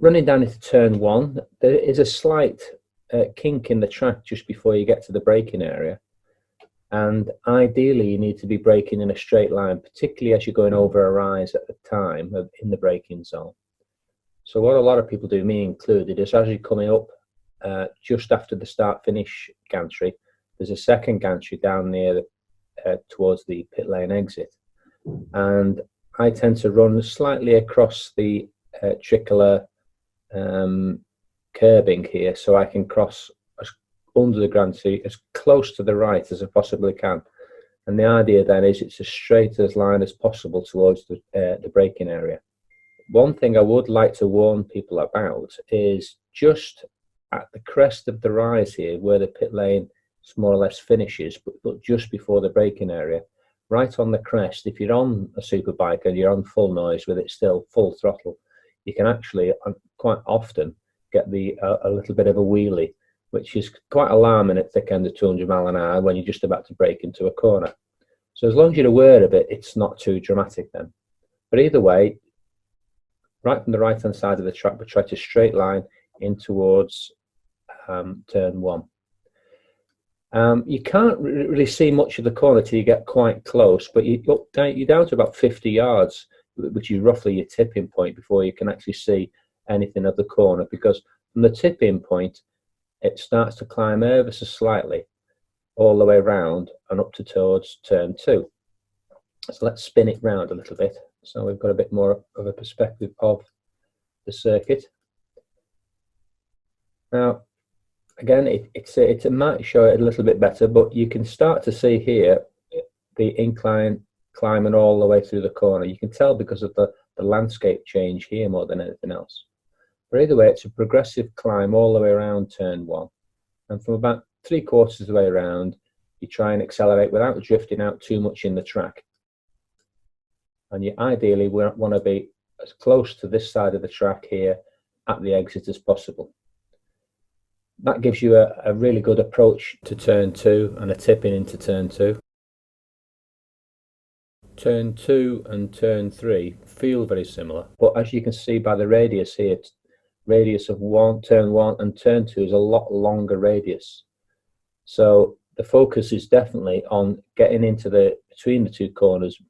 running down into turn one, there is a slight kink in the track just before you get to the braking area. And ideally, you need to be braking in a straight line, particularly as you're going over a rise at the time in the braking zone. So what a lot of people do, me included, is as you're coming up just after the start-finish gantry, there's a second gantry down near towards the pit lane exit. And I tend to run slightly across the tricolor curbing here, so I can cross under the gantry as close to the right as I possibly can. And the idea then is it's as straight as line as possible towards the braking area. One thing I would like to warn people about is just at the crest of the rise here, where the pit lane more or less finishes, but just before the braking area, right on the crest, if you're on a superbike and you're on full noise with it still full throttle, you can actually quite often get a little bit of a wheelie, which is quite alarming at thick end of 200 mile an hour when you're just about to break into a corner. So as long as you're aware of it, it's not too dramatic then. But either way, right from the right hand side of the track, we try to straight line in towards turn one. You can't really see much of the corner till you get quite close, but you're down to about 50 yards, which is roughly your tipping point, before you can actually see anything of the corner, because from the tipping point it starts to climb ever so slightly all the way around and up towards turn two. So let's spin it round a little bit so we've got a bit more of a perspective of the circuit. Now again, it might show it a little bit better, but you can start to see here the incline climbing all the way through the corner. You can tell because of the landscape change here more than anything else. But either way, it's a progressive climb all the way around turn one. And from about 3/4 of the way around, you try and accelerate without drifting out too much in the track. And you ideally want to be as close to this side of the track here at the exit as possible. That gives you a really good approach to turn two and a tipping into turn two. Turn two and turn three feel very similar, but as you can see by the radius here, radius of turn one and turn two is a lot longer radius. So the focus is definitely on getting into between the two corners,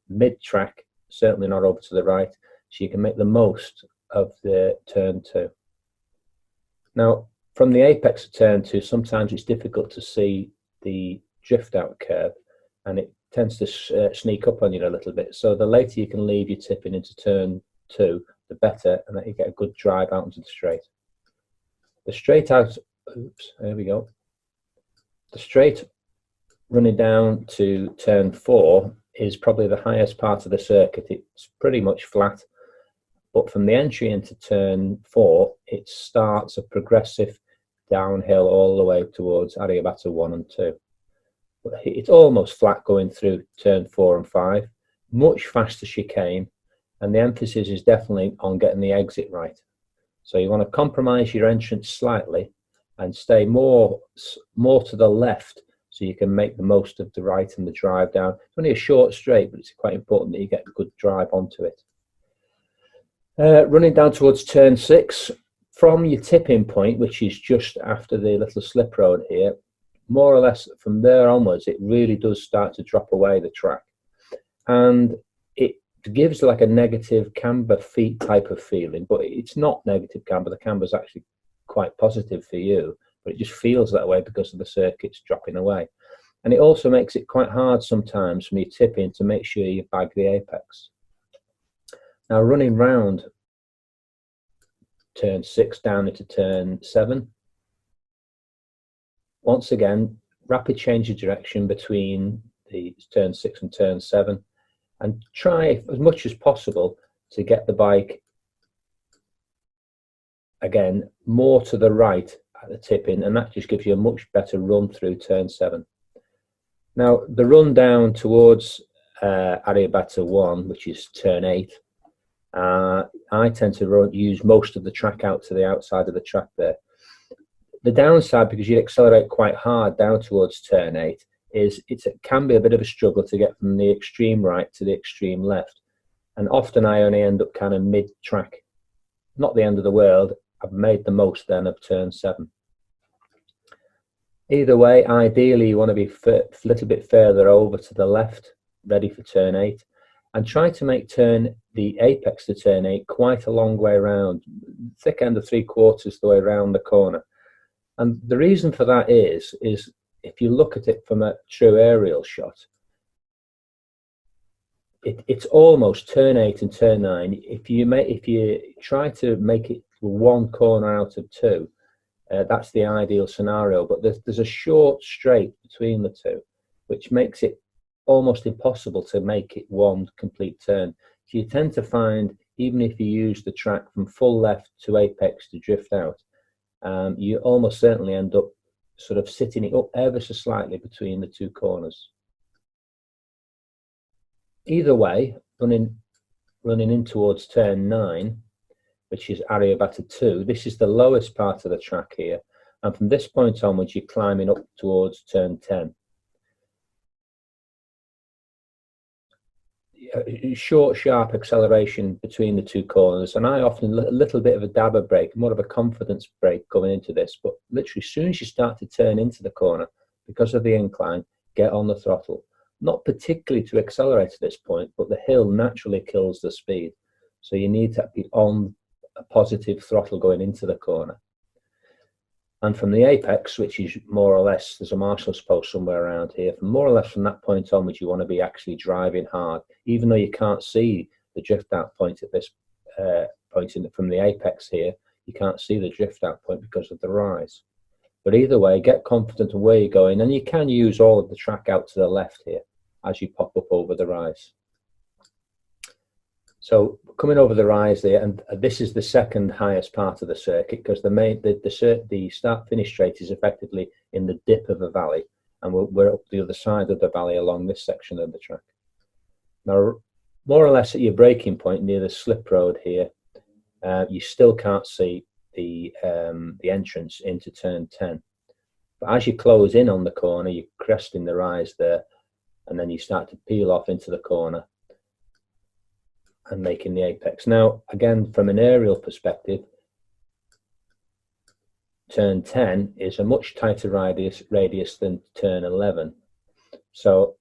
mid-track, certainly not over to the right, so you can make the most of the turn two. Now, from the apex of turn two, sometimes it's difficult to see the drift out curve, and it tends to sneak up on you a little bit. So the later you can leave your tipping into turn two, the better, and that you get a good drive out into the straight. The straight out, there we go. The straight running down to turn four is probably the highest part of the circuit. It's pretty much flat, but from the entry into turn four, it starts a progressive downhill all the way towards Adiabata 1 and 2. It's almost flat going through turn 4 and 5, much faster chicane, and the emphasis is definitely on getting the exit right. So you want to compromise your entrance slightly and stay more to the left so you can make the most of the right and the drive down. It's only a short straight, but it's quite important that you get a good drive onto it. Running down towards turn 6, from your tipping point, which is just after the little slip road here, more or less from there onwards, it really does start to drop away the track. And it gives like a negative camber feet type of feeling, but it's not negative camber. The camber is actually quite positive for you, but it just feels that way because of the circuits dropping away. And it also makes it quite hard sometimes from your tipping to make sure you bag the apex. Now running round turn 6 down into turn 7, once again rapid change of direction between the turn 6 and turn 7, and try as much as possible to get the bike again more to the right at the tip-in, and that just gives you a much better run through turn 7. Now the run down towards Adiabata 1, which is turn 8, I tend to use most of the track out to the outside of the track there. The downside, because you accelerate quite hard down towards turn 8, is it can be a bit of a struggle to get from the extreme right to the extreme left, and often I only end up kind of mid-track. not the end of the world. I've made the most then of turn 7. Either way, ideally you want to be a little bit further over to the left, ready for turn 8, and try to make the apex to turn 8 quite a long way around, thick end of 3/4 the way around the corner. And the reason for that is if you look at it from a true aerial shot, it's almost turn 8 and turn 9. If you try to make it one corner out of 2, that's the ideal scenario. But there's a short straight between the two, which makes it almost impossible to make it one complete turn. So you tend to find, even if you use the track from full left to apex to drift out, you almost certainly end up sort of sitting it up ever so slightly between the two corners. Either way, running in towards turn 9, which is Aryabhata 2, this is the lowest part of the track here, and from this point onwards you're climbing up towards turn 10. Short, sharp acceleration between the two corners, and I often a little bit of a dabber brake, more of a confidence brake going into this, but literally as soon as you start to turn into the corner, because of the incline, get on the throttle. Not particularly to accelerate at this point, but the hill naturally kills the speed, so you need to be on a positive throttle going into the corner. And from the apex, which is more or less, there's a marshal's post somewhere around here, from more or less from that point onwards, you want to be actually driving hard, even though you can't see the drift out point at this point from the apex here. You can't see the drift out point because of the rise. But either way, get confident of where you're going, and you can use all of the track out to the left here as you pop up over the rise. So coming over the rise there, and this is the second highest part of the circuit, because the start-finish straight is effectively in the dip of a valley, and we're up the other side of the valley along this section of the track. Now, more or less at your braking point near the slip road here, you still can't see the entrance into turn 10. But as you close in on the corner, you're cresting the rise there, and then you start to peel off into the corner and making the apex. Now, again, from an aerial perspective, turn 10 is a much tighter radius than turn 11. So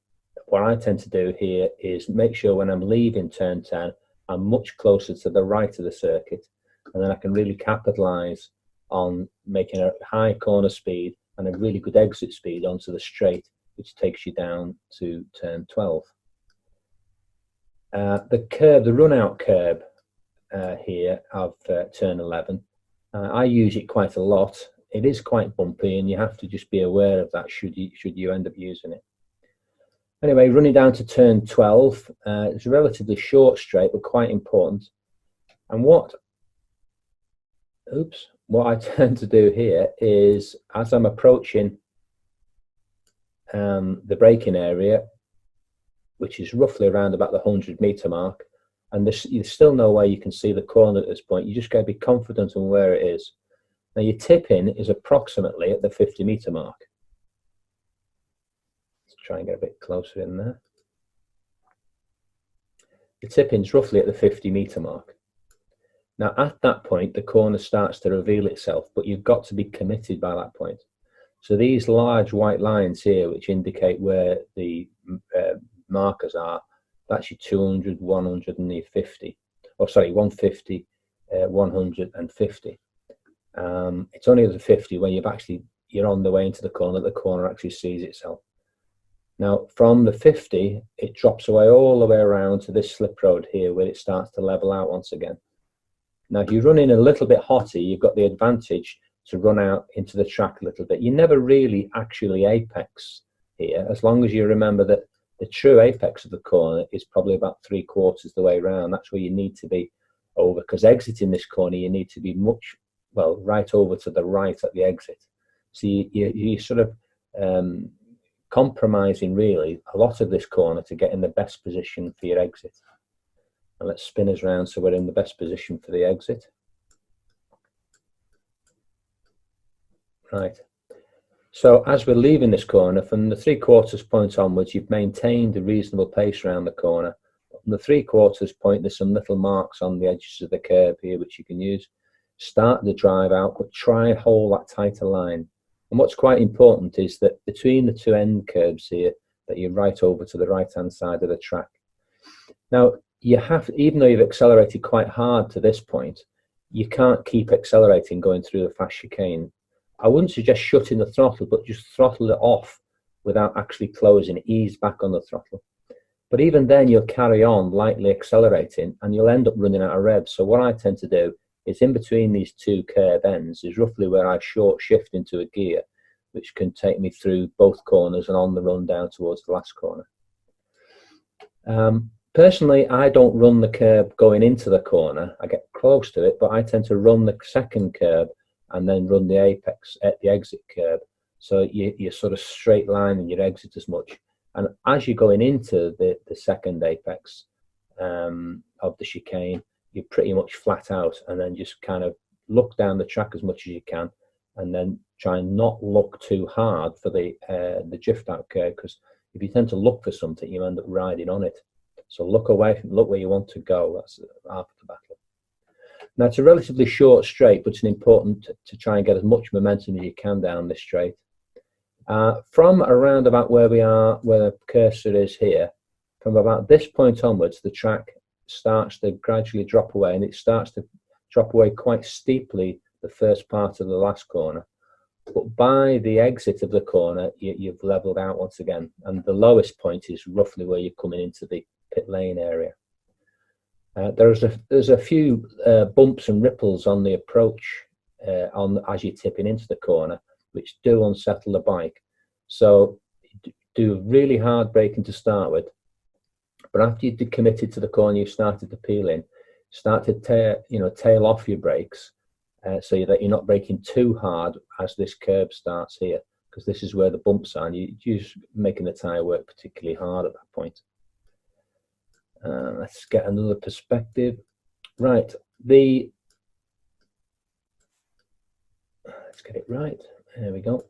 what I tend to do here is make sure when I'm leaving turn 10, I'm much closer to the right of the circuit, and then I can really capitalize on making a high corner speed and a really good exit speed onto the straight, which takes you down to turn 12. The run-out curb here of turn 11, I use it quite a lot. It is quite bumpy, and you have to just be aware of that should you end up using it. Anyway, running down to turn 12, it's a relatively short straight, but quite important. And what I tend to do here is, as I'm approaching the braking area, which is roughly around about the 100-meter mark, and there's still no way you can see the corner at this point. You just got to be confident on where it is. Now, your tip-in is approximately at the 50-meter mark. Let's try and get a bit closer in there. The tip-in's roughly at the 50-meter mark. Now, at that point, the corner starts to reveal itself, but you've got to be committed by that point. So these large white lines here, which indicate where the markers are, that's your 200, 150, oh sorry, 150, 150. It's only at the 50 when you're on the way into the corner actually sees itself. Now from the 50, it drops away all the way around to this slip road here, where it starts to level out once again. Now if you run in a little bit hotter, you've got the advantage to run out into the track a little bit. You never really actually apex here, as long as you remember that the true apex of the corner is probably about 3/4 the way around. That's where you need to be over, because exiting this corner, you need to be right over to the right at the exit. So you sort of compromising really a lot of this corner to get in the best position for your exit. And let's spin us around so we're in the best position for the exit. Right. So as we're leaving this corner, from the 3/4 point onwards, you've maintained a reasonable pace around the corner. the 3/4 point, there's some little marks on the edges of the curb here which you can use. Start the drive out, but try and hold that tighter line. And what's quite important is that between the two end curbs here, that you're right over to the right hand side of the track. Now you have, even though you've accelerated quite hard to this point, you can't keep accelerating going through the fast chicane. I wouldn't suggest shutting the throttle, but just throttle it off without actually closing, ease back on the throttle. But even then you'll carry on lightly accelerating and you'll end up running out of rev. So what I tend to do is, in between these two curb ends is roughly where I short shift into a gear, which can take me through both corners and on the run down towards the last corner. Personally, I don't run the curb going into the corner. I get close to it, but I tend to run the second curb and then run the apex at the exit curb. So you're sort of straight line in your exit as much. And as you're going into the second apex of the chicane, you're pretty much flat out, and then just kind of look down the track as much as you can, and then try and not look too hard for the drift out curve, because if you tend to look for something, you end up riding on it. So look away from, look where you want to go. That's half of the battle. Now it's a relatively short straight, but it's important to try and get as much momentum as you can down this straight. From around about where we are, where the cursor is here, from about this point onwards, the track starts to gradually drop away, and it starts to drop away quite steeply the first part of the last corner. But by the exit of the corner, you've leveled out once again, and the lowest point is roughly where you're coming into the pit lane area. There's a few bumps and ripples on the approach as you're tipping into the corner, which do unsettle the bike. So do really hard braking to start with, but after you've committed to the corner, you've started to peel in, start to tail off your brakes, so that you're not braking too hard as this curb starts here, because this is where the bumps are, and you're just making the tyre work particularly hard at that point. Let's get another perspective. Right, let's get it right. There we go.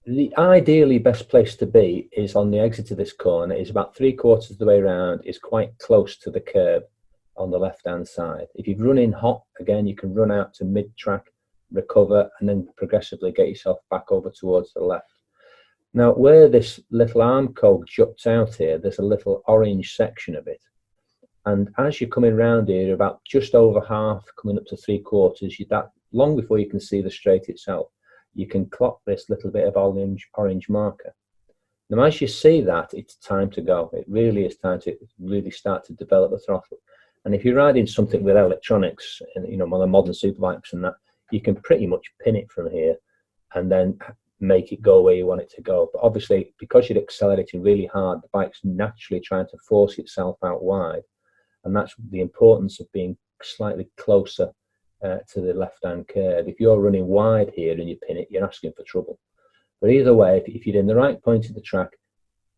The ideally best place to be is on the exit of this corner, is about 3/4 of the way around, is quite close to the curb on the left hand side. If you're running hot, again, you can run out to mid-track, recover, and then progressively get yourself back over towards the left. Now, where this little arm cog juts out here, there's a little orange section of it. And as you're coming round here, about just over half, coming up to 3/4, that long before you can see the straight itself, you can clock this little bit of orange marker. Now, as you see that, it's time to go. It really is time to really start to develop the throttle. And if you're riding something with electronics, and one of the modern superbikes and that, you can pretty much pin it from here and then make it go where you want it to go. But obviously, because you're accelerating really hard, the bike's naturally trying to force itself out wide, and that's the importance of being slightly closer to the left-hand curve. If you're running wide here and you pin it, you're asking for trouble. But either way, if you're in the right point of the track,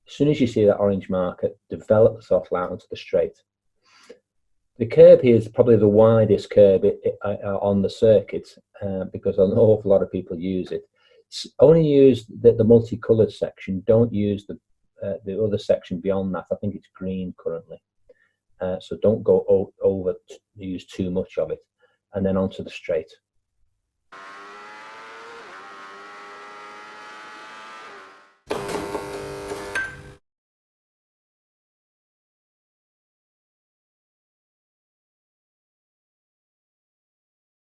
as soon as you see that orange marker, develop the throttle out onto the straight. The curb here is probably the widest curb on the circuit, because an awful lot of people use it. Only use the multicolored section. Don't use the other section beyond that. I think it's green currently, so don't go use too much of it. And then onto the straight.